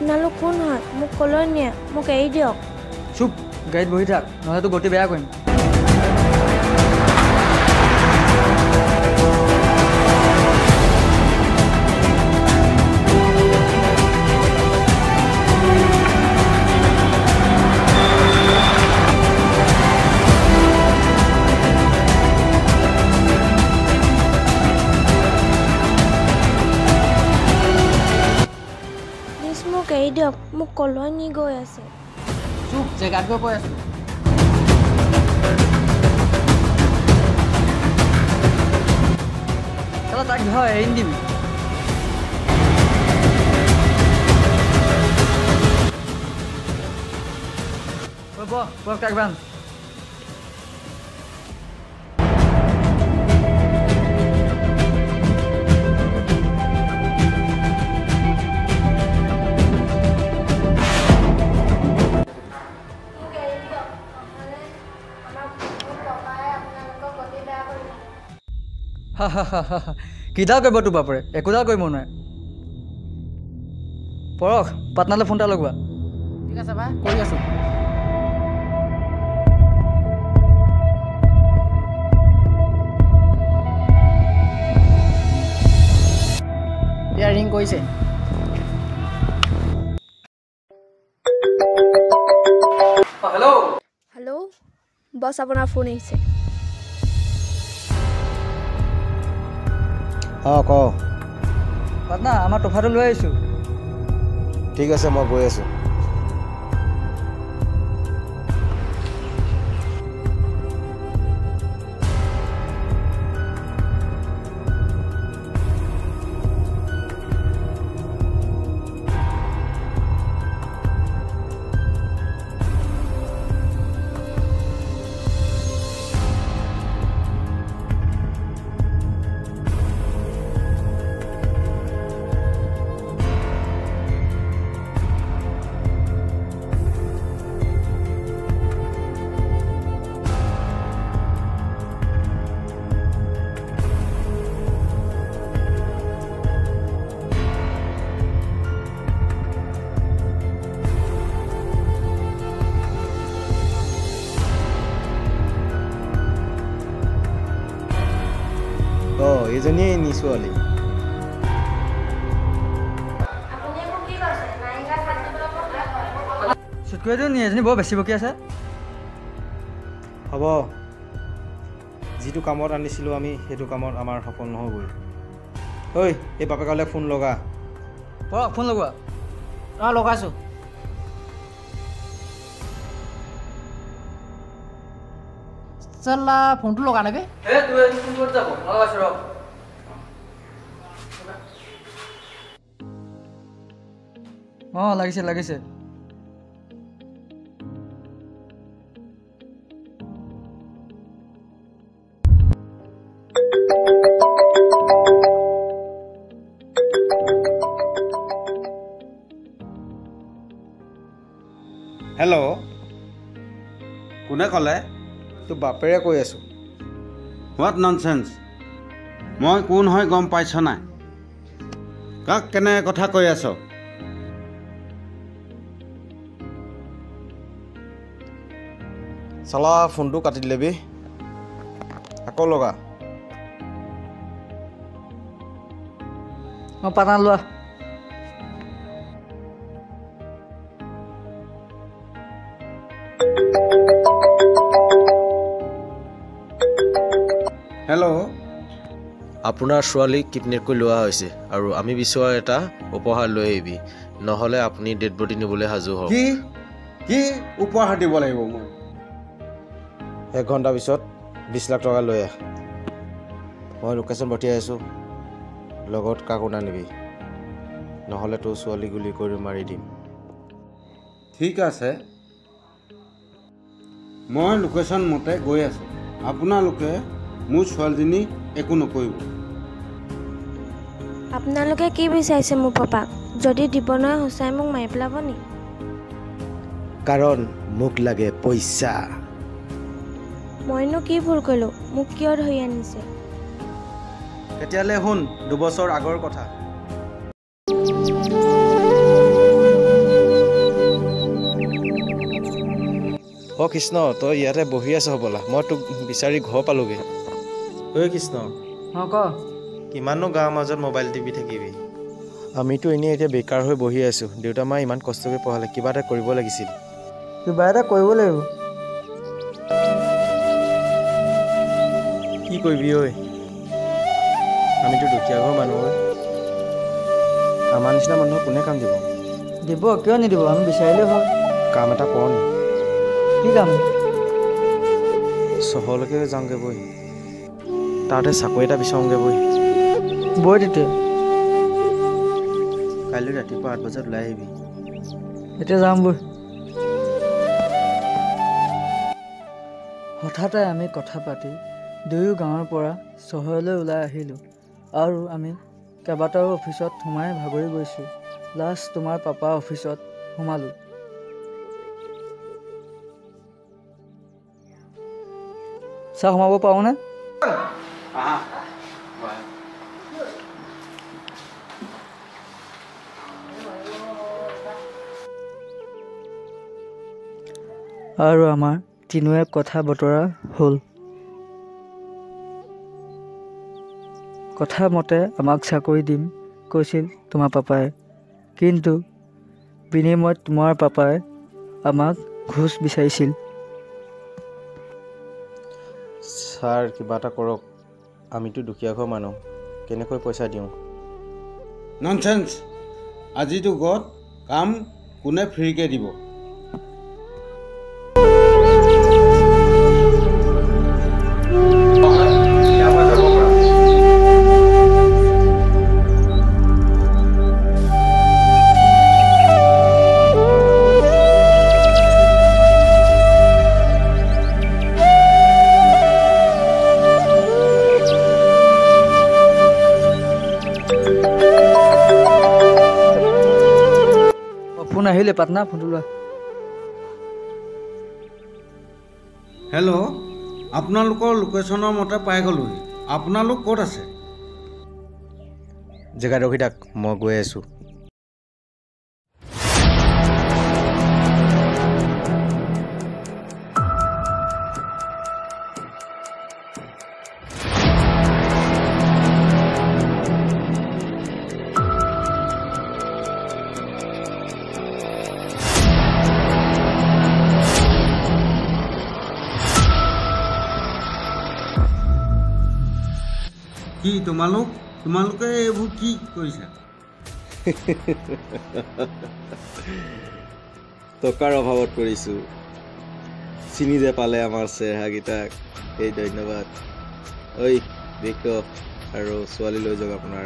আপোনালোক কোন হয় মোক কলৈ নিয়ে মোক এৰি দিয়ক চুপ গাড়ীত বহি থাক নহ'লে তো গতি বেয়া কৰিম মোক এৰি দিয়ক মোক কলৈ নি গৈ আছে চুপ জেগাত গৈ কৈ আছোঁ চলো তাক ধৰ এৰি দিবি বহ তাক বান্ধ কিডাল কৰিব তোৰ বাপৰে একোডাল কৰিব নোৱাৰে পৰখ পাটনালৈ ফোন এটা লগোৱা ঠিক আছে ভাই কৰি আছোঁ এয়া ৰিং কৰিছে হেল্ল' হেল্ল' বছ আপোনাৰ ফোন আহিছে ক পাটনা আমাৰ তোফাটো লৈ আহিছোঁ ঠিক আছে মই গৈ আছোঁ এইজনীয়ে নি ছোৱালী চুটকুৰিটো নি এজনী বৰ বেছি বকি আছে হ'ব যিটো কামত আনিছিলোঁ আমি সেইটো কামত আমাৰ সফল নহ'বই ঐ এই বাপেকলৈ ফোন লগা পৰখ ফোন লগোৱা অঁ লগাইছোঁ চালা ফোনটো লগা নাই বে অঁ লাগিছে লাগিছে হেল্ল' কোনে ক'লে তোৰ বাপেৰে কৈ আছোঁ হোৱাট ননচেন্স মই কোন হয় গম পাইছ নাই কাক কেনে কথা কৈ আছ চালা ফোনটো কাটি দিলেবি আকৌ লগা অঁ পাটনা লোৱা হেল্ল' আপোনাৰ ছোৱালীক কিডনেপ কৰি লোৱা হৈছে আৰু আমি বিচৰা এটা উপহাৰ লৈ আহিবি নহ'লে আপুনি ডেড বডি নিবলৈ সাজু হওক কি উপহাৰ দিব লাগিব মই 1 ঘণ্টা পিছত 20 লাখ টকা লৈ আহ মই লোকেশ্যন পঠিয়াই আছোঁ লগত কাকো নানিবি নহ'লে তোৰ ছোৱালী গুলি কৰি মাৰি দিম ঠিক আছে মই লোকেশ্যন মতে গৈ আছোঁ আপোনালোকে মোৰ ছোৱালীজনী একো নকৰিব আপোনালোকে কি বিচাৰিছে মোৰ পাপাক যদি দিব নোৱাৰে সঁচাই মোক মাৰি পেলাব নি কাৰণ মোক লাগে পইচা মইনো কি ভুল কৰিলোঁ মোক কিয় ধৰি আনিছে তেতিয়ালৈ শুন 2 বছৰ আগৰ কথা অঁ কৃষ্ণ তই ইয়াতে বহি আছ হ'বলা মই তোক বিচাৰি ঘৰ পালোগৈ ঐ কৃষ্ণ অঁ ক কিমাননো গাঁৱৰ মাজত মোবাইল টিপি থাকিবি আমিতো এনেই এতিয়া বেকাৰ হৈ বহি আছোঁ দেউতা মায়ে ইমান কষ্টকৈ পঢ়ালে কিবা এটা কৰিব লাগিছিল কিবা এটা কৰিব লাগিব কি কৰিবি ঐ আমিতো দুখীয়া ঘৰ মানুহ ঐ আমাৰ নিচিনা মানুহক কোনে কাম দিব দিব কিয় নিদিব আমি বিচাৰিলেই ভাল কাম এটা কৰ নি কি কাম চহৰলৈকে যাওঁগৈ বৈ তাতে চাকৰি এটা বিচাৰোঁগৈ বৈ বৈ তেতিয়া কাইলৈ ৰাতিপুৱা 8 বজাত ওলাই আহিবি এতিয়া যাম বৈ হঠাতে আমি কথা পাতি দুয়ো গাঁৱৰ পৰা চহৰলৈ ওলাই আহিলোঁ আৰু আমি কেইবাটাও অফিচত সোমাই ভাগৰি গৈছোঁ লাষ্ট তোমাৰ পাপা অফিচত সোমালোঁ চাহ সোমাব পাৰোঁনে আৰু আমাৰ তিনুৱে কথা বতৰা হ'ল কথা মতে আমাক চাকৰি দিম কৈছিল তোমাৰ পাপাই কিন্তু বিনিময়ত তোমাৰ পাপাই আমাক ঘোচ বিচাৰিছিল ছাৰ কিবা এটা কৰক আমিতো দুখীয়া ঘৰ মানুহ কেনেকৈ পইচা দিওঁ ননচেন্স আজিৰ যুগত কাম কোনে ফ্ৰীকৈ দিব ফোন আহিলে পাটনা ফোনটো লোৱা হেল্ল' আপোনালোকৰ লোকেশ্যনৰ মতে পাই গ'লোহি আপোনালোক ক'ত আছে জেগাত ৰখি থাক মই গৈ আছোঁ কি তোমালোকে এইবোৰ কি কৰিছা টকাৰ অভাৱত কৰিছোঁ চিনি যে পালে আমাৰ চেহেৰাকেইটাক এই ধন্যবাদ ঐ দেখো আৰু ছোৱালী লৈ যাওক আপোনাৰ